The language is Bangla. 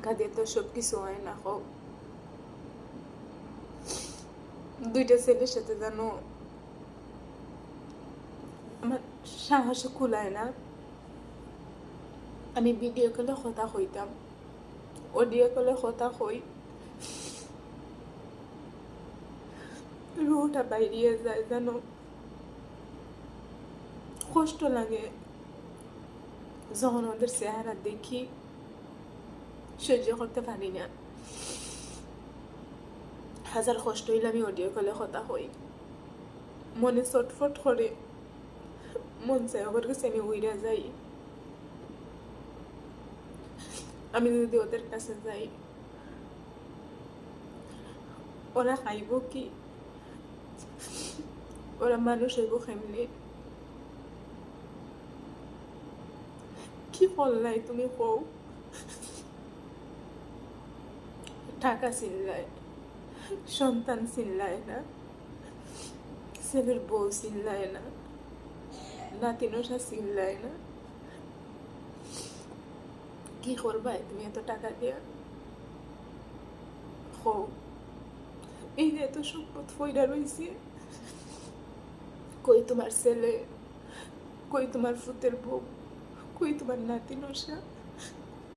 টাকা দিয়ে তো সব কিছু হয় না। হোক, দুইটা ছেলের সাথে জানো আমার সাহস কুলায় না। আমি ভিডিও কলে কথা হইতাম, অডিও কলে কথা হই, রুহটা বাইরিয়ে যায় জানো, কষ্ট লাগে যখন ওদের চেহারা দেখি, সহ্য করতে পারি না। হাজার কষ্ট হইলে আমি অডিও কলে কথা হই, মনে চটফট করে, মন চায় ওদের কাছে আমি উইরা যাই। আমি যদি ওদের কাছে যাই ওরা খাইব কি, ওরা মানুষ হইব কেমনে, কি করলাই তুমি কও? টাকা চিল্লায়, সন্তান চিল্লায় না, ছেলের বউ চিল্লায় না, নাতিনসা চিল্লায় না, কি করবাই তুমি এত টাকা দিয়া? হো, এই যে এত সম্পদ ফইরা রয়েছে, কই তোমার ছেলে, কই তোমার ফুতের বউ, কই তোমার নাতিনসা?